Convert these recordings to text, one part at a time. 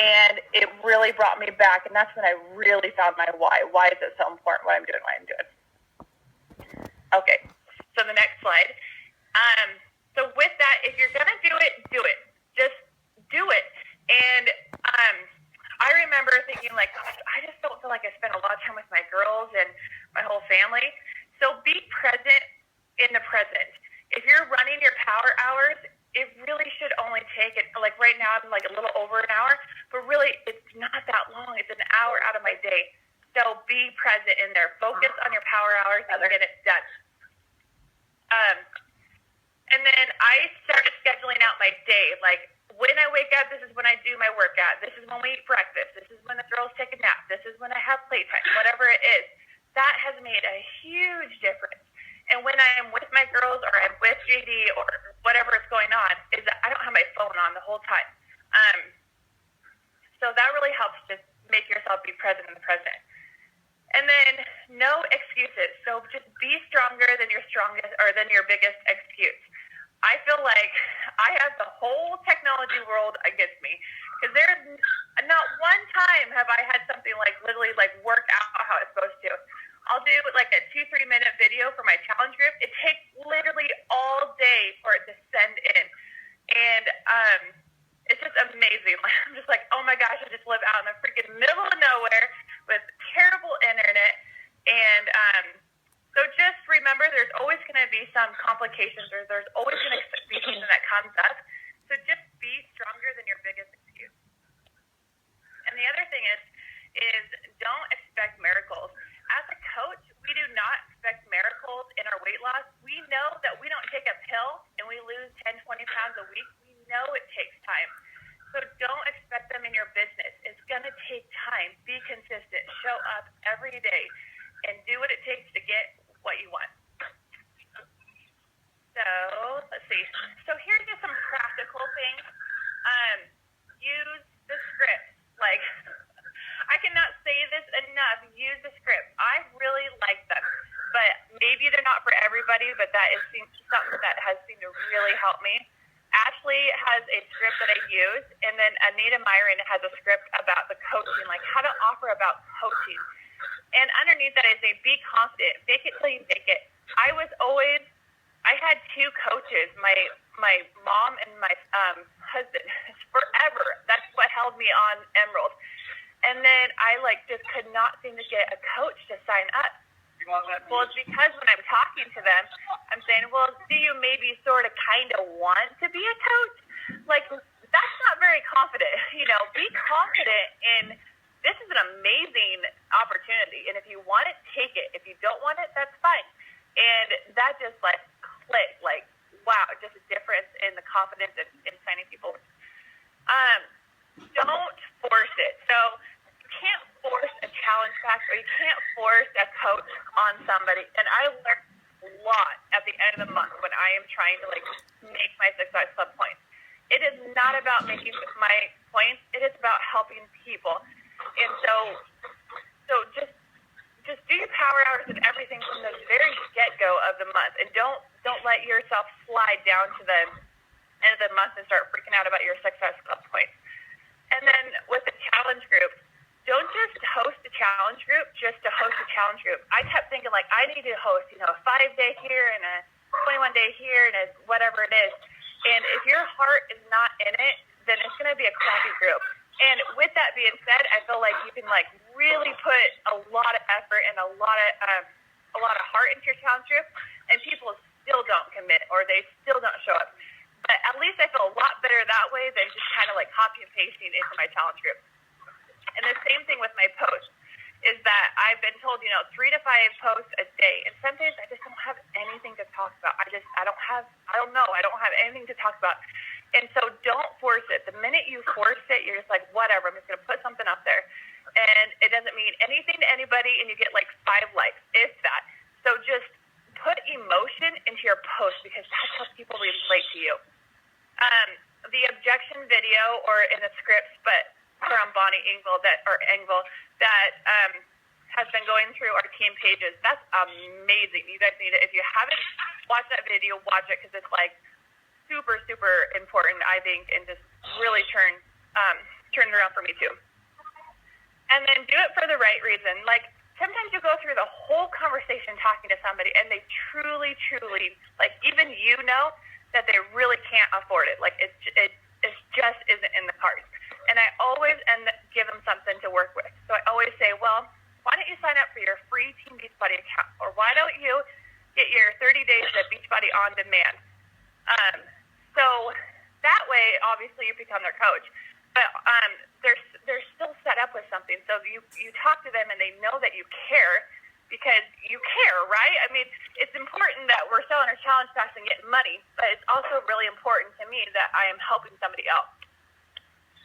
And it really brought me back, and that's when I really found my why. Why is it so important what I'm doing, Okay, so the next slide. So with that, if you're going to do it, do it. Just do it. And I remember thinking, like, gosh, I just don't feel like I spend a lot of time with my girls and my whole family. So be present in the present. If you're running your power hours, it really should only take it, like right now I'm like a little over an hour, but really it's not that long. It's an hour out of my day. So be present in there. Focus on your power hours and get it done. And then I started scheduling out my day. Like when I wake up, this is when I do my workout. This is when we eat breakfast. This is when the girls take a nap. This is when I have playtime, whatever it is. That has made a huge difference. And when I'm with my girls or I'm with JD or whatever is going on, is that I don't have my phone on the whole time. So that really helps just make yourself be present in the present. And then no excuses. So just be stronger than your strongest or than your biggest excuse. I feel like I have the whole technology world against me because there's not one time have I had something like literally like work out how it's supposed to. I'll do like a 2-3 minute video for my challenge group. It takes literally all day for it to send in. And it's just amazing. I'm just like, oh my gosh, I just live out in the freaking middle of nowhere with terrible internet. And so just remember there's always going to be some complications or there's always going to be something that comes up. So just be stronger than your biggest excuse. And the other thing is don't expect miracles. As a coach, we do not expect miracles in our weight loss. We know that we don't take a pill and we lose 10, 20 pounds a week. We know it takes time. So don't expect them in your business. It's going to take time. Be consistent. Show up every day and do what it takes to get what you want. So let's see. So here's just some practical things. Use the script. Like, I cannot say this enough. Use the script. I really like them, but maybe they're not for everybody, but that is something that has seemed to really help me. Ashley has a script that I use, and then Anita Myron has a script about the coaching, like how to offer about coaching. And underneath that is a be confident, fake it till you make it. I had two coaches, my mom and my husband, forever. That's what held me on Emerald. And then I just could not seem to get a coach to sign up. Well, it's because when I'm talking to them, I'm saying, well, do you maybe sort of kind of want to be a coach? Like, that's not very confident. Be confident in this is an amazing opportunity. And if you want it, take it. If you don't want it, that's fine. And that just clicked, wow, just a difference in the confidence in signing people. Don't force it. So you can't force a challenge pack or you can't force a coach on somebody. And I learned a lot at the end of the month when I am trying to make my Success Club points. It is not about making my points. It is about helping people. And so just do your power hours and everything from the very get-go of the month, and don't let yourself slide down to the end of the month and start freaking out about your Success Club points. And then with the challenge group, don't just host a challenge group just to host a challenge group. I kept thinking I need to host, a 5-day here and a 21-day here and a whatever it is. And if your heart is not in it, then it's going to be a crappy group. And with that being said, I feel like you can really put a lot of effort and a lot of heart into your challenge group, and people still don't commit or they still don't show up. But at least I feel a lot better that way than just kind of copy and pasting into my challenge group. And the same thing with my posts is that I've been told, 3 to 5 posts a day, and sometimes I just don't have anything to talk about. I don't have anything to talk about. And so don't force it. The minute you force it, you're just whatever, I'm just going to put something up there. And it doesn't mean anything to anybody, and you get 5 likes, if that. So just put emotion into your post because that's how people relate to you. The objection video or in the scripts, but from Bonnie Engvall that has been going through our team pages. That's amazing. You guys need it. If you haven't watched that video, watch it because it's super, super important, I think, and just really turn turned around for me too. And then do it for the right reason. Like, sometimes you go through the whole conversation talking to somebody, and they truly, like, even you know that they really can't afford it. Like, it just isn't in the cards. And I always give them something to work with. So I always say, well, why don't you sign up for your free Team Beachbody account? Or why don't you get your 30 days of Beachbody on demand? So that way, obviously, you become their coach. But they're still set up with something. So you talk to them, and they know that you care because you care, right? I mean, it's important that we're selling our challenge packs and getting money, but it's also really important to me that I am helping somebody else.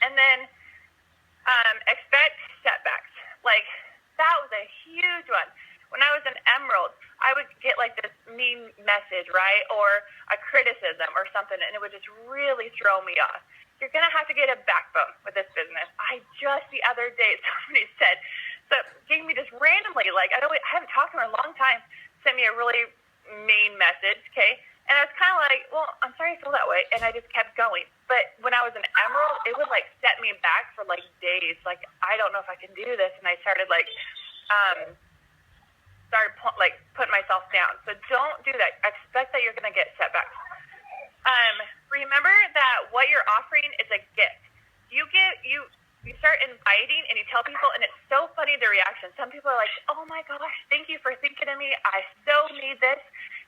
And then expect setbacks. Like, that was a huge one. When I was an Emerald, I would get like this mean message, right? Or a criticism or something, and it would just really throw me off. You're going to have to get a backbone with this business. I just the other day, somebody said, so gave me just randomly, like, I haven't talked to her in a long time, sent me a really mean message, okay? And I was kind of like, well, I'm sorry I feel that way. And I just kept going. But when I was an Emerald, it would, like, set me back for, like, days. Like, I don't know if I can do this. And I started, like, putting myself down. So don't do that. Expect that you're going to get setbacks. Remember that what you're offering is a gift. You start inviting and you tell people, and it's so funny, the reaction. Some people are like, oh my gosh, thank you for thinking of me. I so need this.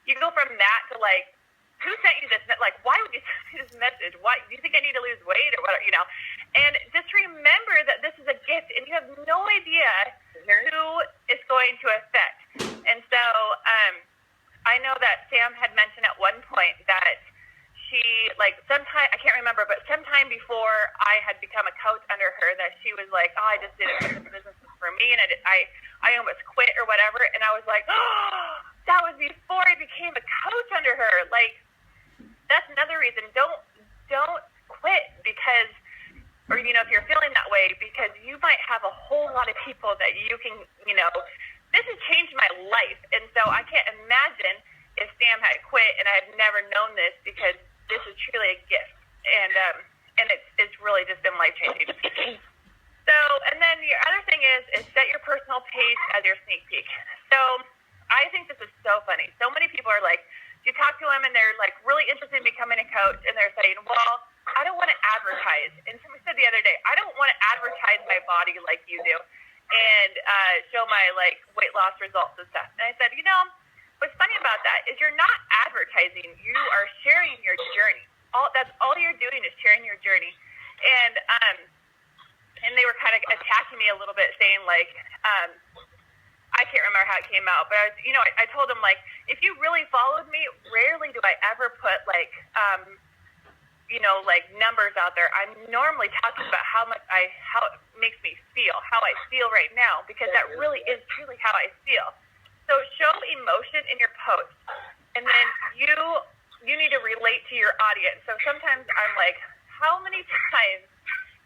You go from that to like, who sent you this? Like, why would you send me this message? Why do you think I need to lose weight or whatever, you know? And just remember that this is a gift, and you have no idea who it's going to affect. And so I know that Sam had mentioned at one point that she, like, sometime, I can't remember, but sometime before I had become a coach under her, that she was like, oh, I just did it because this business was for me, and I almost quit or whatever. And I was like, oh, that was before I became a coach under her. Like, that's another reason. Don't quit because, or, you know, if you're feeling that way, because you might have a whole lot of people that you can, you know, this has changed my life. And so I can't imagine if Sam had quit and I had never known this, because this is truly a gift, and it's really just been life-changing. So, and then the other thing is set your personal page as your sneak peek. So I think this is so funny. So many people are like, you talk to them and they're like really interested in becoming a coach, and they're saying, well, I don't want to advertise. And somebody said the other day, I don't want to advertise my body like you do and show my like weight loss results and stuff. And I said, you know, what's funny about that is you're not advertising. You are sharing your journey. That's all you're doing is sharing your journey. And they were kind of attacking me a little bit, saying like, I can't remember how it came out, but I told them, like, if you really followed me, rarely do I ever put like, like numbers out there. I'm normally talking about how it makes me feel, how I feel right now, because that really is truly how I feel. So show emotion in your post, and then you need to relate to your audience. So sometimes I'm like, how many times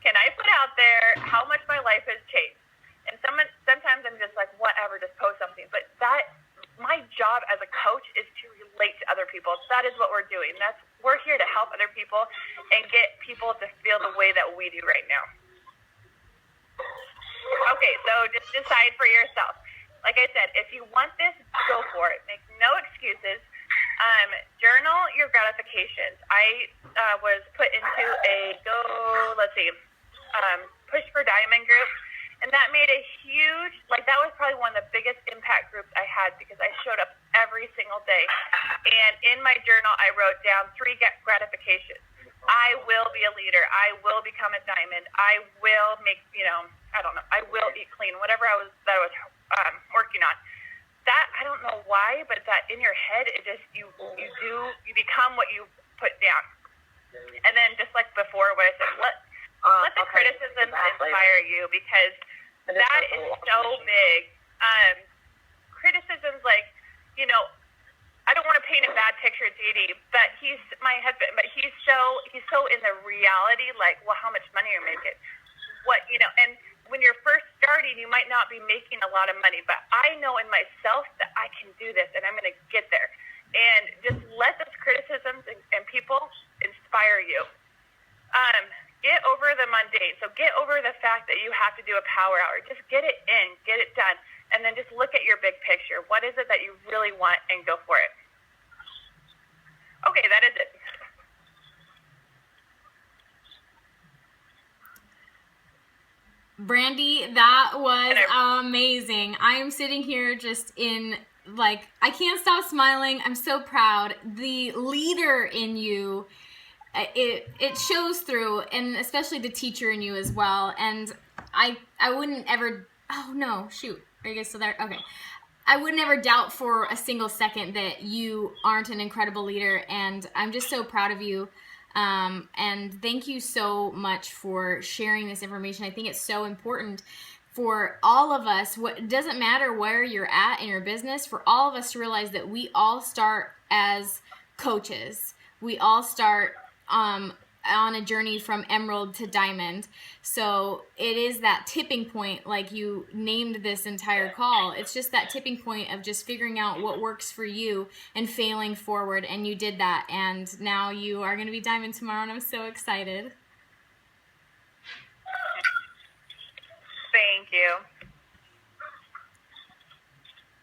can I put out there how much my life has changed? And sometimes I'm just like, whatever, just post something. But my job as a coach is to relate to other people. That is what we're doing. We're here to help other people and get people to feel the way that we do right now. Okay, so just decide for yourself. Like I said, if you want this, go for it. Make no excuses. Journal your gratifications. I was put into a Push for Diamond group, and that made a huge, that was probably one of the biggest impact groups I had, because I showed up every single day. And in my journal, I wrote down 3 gratifications. I will be a leader. I will become a diamond. I will make, I will eat clean, whatever I was working on. That, I don't know why, but that in your head, it just, you become what you put down. And then just like before, what I said, let the criticisms inspire you, because that is so big. Criticisms, I don't want to paint a bad picture of JD, but he's my husband, but he's so in the reality, how much money you're making. And when you're first starting, you might not be making a lot of money, but I know in myself that I can do this, and I'm going to get there. And just let those criticisms and people inspire you. get over the mundane. So get over the fact that you have to do a power hour. Just get it in, get it done, and then just look at your big picture. What is it that you really want, and go for it. Okay, that is it. Brandy, that was amazing. I am sitting here just in, like, I can't stop smiling. I'm so proud. The leader in you, it shows through, and especially the teacher in you as well. And I wouldn't ever, oh no, shoot. Are you guys still there? Okay. I would never doubt for a single second that you aren't an incredible leader, and I'm just so proud of you. And thank you so much for sharing this information. I think it's so important for all of us. It doesn't matter where you're at in your business, for all of us to realize that we all start as coaches. We all start on a journey from emerald to diamond. So it is that tipping point, like you named this entire call. It's just that tipping point of just figuring out what works for you and failing forward. And you did that. And now you are going to be diamond tomorrow. And I'm so excited. Thank you.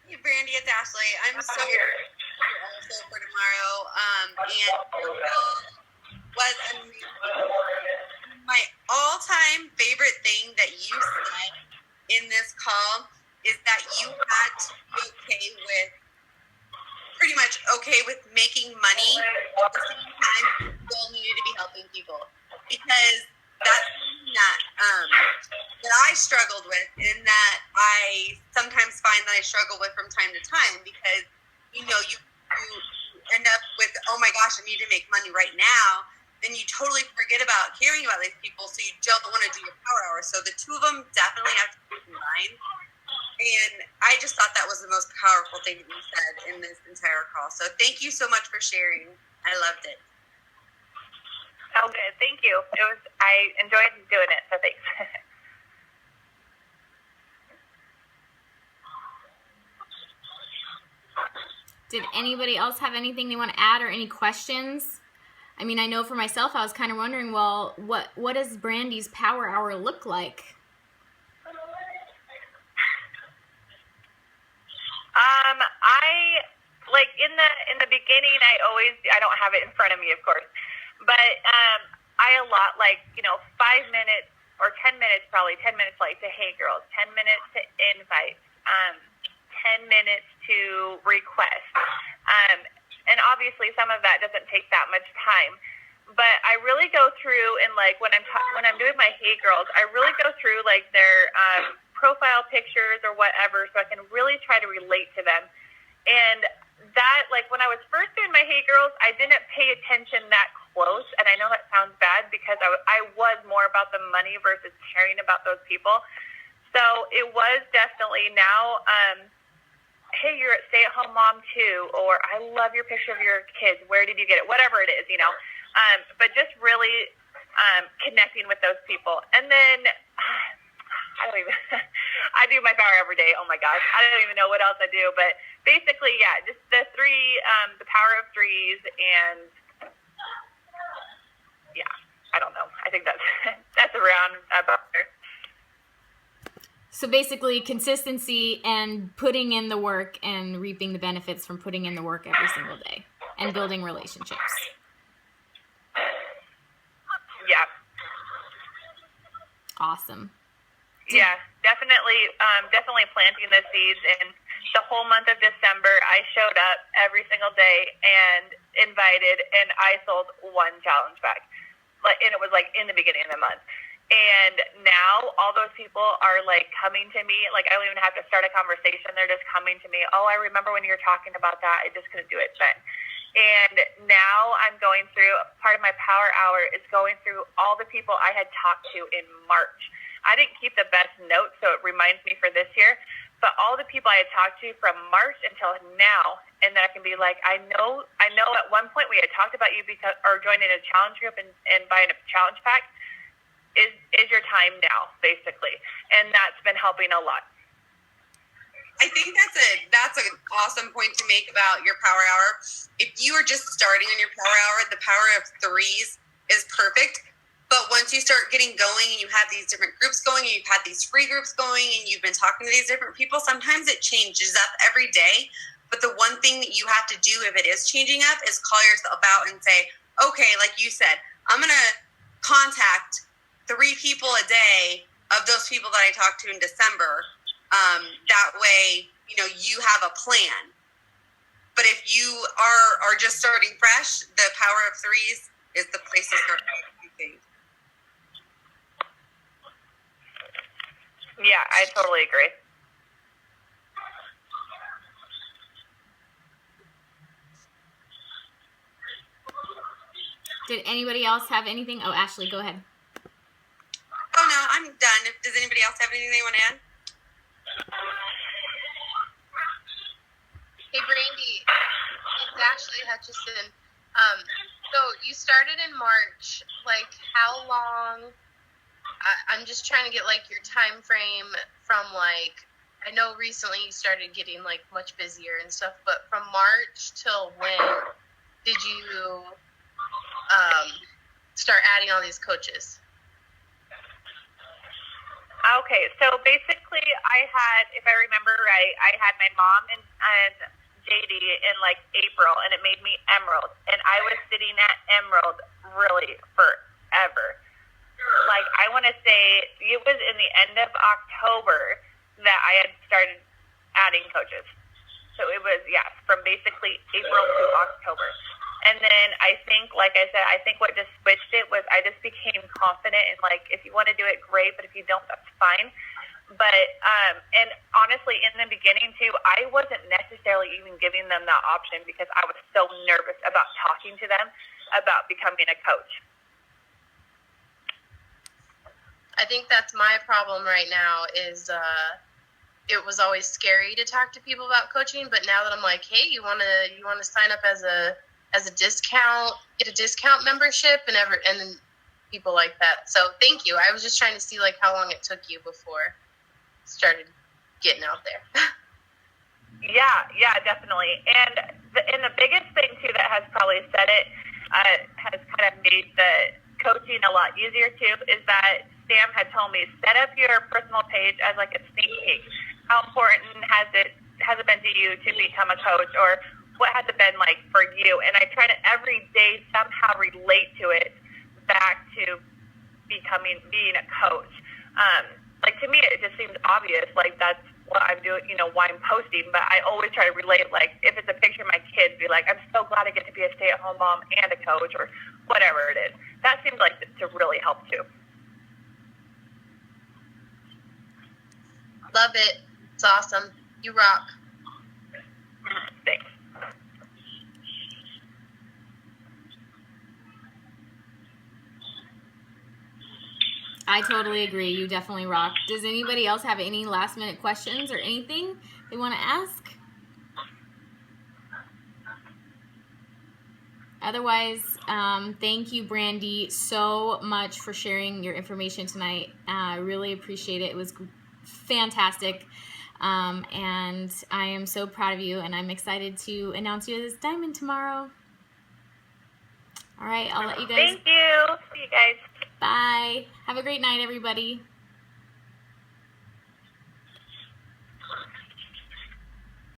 Hey, Brandy, it's Ashley. I'm so excited also for tomorrow. Was amazing. My all-time favorite thing that you said in this call is that you had to be pretty much okay with making money at the same time you still needed to be helping people, because that's something that I struggled with, and that I sometimes find that I struggle with from time to time, because you end up with, oh my gosh, I need to make money right now. Then you totally forget about caring about these people, so you don't want to do your power hour. So the two of them definitely have to be combined. And I just thought that was the most powerful thing that you said in this entire call. So thank you so much for sharing. I loved it. Oh, good. Thank you. I enjoyed doing it, so thanks. Did anybody else have anything they want to add or any questions? I mean, I know for myself, I was kind of wondering, well, what does Brandy's power hour look like? I like in the beginning, I don't have it in front of me, of course, but I allot 5 minutes or 10 minutes, probably 10 minutes, like to hey girls, 10 minutes to invite, 10 minutes to request. And obviously some of that doesn't take that much time, but I really go through and when I'm doing my Hey Girls, I really go through their profile pictures or whatever, so I can really try to relate to them. And that, when I was first doing my Hey Girls, I didn't pay attention that close, and I know that sounds bad because I was more about the money versus caring about those people. So it was definitely now, hey, you're a stay-at-home mom too, or I love your picture of your kids. Where did you get it? Whatever it is, but just really connecting with those people. And then I do my power every day. Oh my gosh, I don't even know what else I do. But basically, yeah, just the power of threes, and yeah, I don't know. I think that's around about there. So basically consistency and putting in the work and reaping the benefits from putting in the work every single day and building relationships. Yeah. Awesome. Yeah, definitely planting the seeds. And the whole month of December, I showed up every single day and invited, and I sold one challenge pack. And it was in the beginning of the month. And now all those people are coming to me. I don't even have to start a conversation. They're just coming to me. Oh, I remember when you were talking about that. I just couldn't do it then. And now I'm going through, part of my power hour is going through all the people I had talked to in March. I didn't keep the best notes, so it reminds me for this year. But all the people I had talked to from March until now, and then I can be I know at one point we had talked about you or joining a challenge group and buying a challenge pack. Is your time now, basically. And that's been helping a lot. I think that's an awesome point to make about your power hour. If you are just starting in your power hour, the power of threes is perfect, But once you start getting going and you have these different groups going and you've had these free groups going and you've been talking to these different people, sometimes it changes up every day. But the one thing that you have to do if it is changing up is call yourself out and say, okay, like you said, I'm going to contact 3 people a day of those people that I talked to in December. That way, you have a plan. But if you are just starting fresh, the power of 3s is the place to start, I think. Yeah, I totally agree. Did anybody else have anything? Oh, Ashley, go ahead. Oh, no, I'm done. Does anybody else have anything they want to add? Hey, Brandy, it's Ashley Hutchison. So you started in March. Like, how long? I'm just trying to get your time frame from I know recently you started getting much busier and stuff, but from March till when did you start adding all these coaches? Okay, so basically I had, if I remember right, I had my mom and JD in April, and it made me Emerald, and I was sitting at Emerald really forever. I want to say it was in the end of October that I had started adding coaches. So it was, from basically April to October. And then I think, like I said, I think what just switched it was I just became confident in if you want to do it, great, but if you don't, that's fine. But, and honestly, in the beginning too, I wasn't necessarily even giving them that option because I was so nervous about talking to them about becoming a coach. I think that's my problem right now is it was always scary to talk to people about coaching, but now that I'm hey, you want to sign up as a discount, get a discount membership and then people like that. So thank you. I was just trying to see how long it took you before it started getting out there. Yeah, definitely. And the biggest thing too that has probably said it has kind of made the coaching a lot easier too is that Sam had told me set up your personal page as a sneak peek. How important has it been to you to become a coach, or what has it been like for you? And I try to every day somehow relate to it back to being a coach. To me, it just seems obvious. That's what I'm doing, why I'm posting. But I always try to relate. If it's a picture of my kids, be I'm so glad I get to be a stay-at-home mom and a coach, or whatever it is. That seems to really help too. Love it. It's awesome. You rock. Thanks. I totally agree. You definitely rock. Does anybody else have any last minute questions or anything they want to ask? Otherwise, thank you, Brandy, so much for sharing your information tonight. I really appreciate it. It was fantastic. And I am so proud of you, and I'm excited to announce you as Diamond tomorrow. All right, I'll let you guys. Thank you. See you guys. Bye. Have a great night, everybody.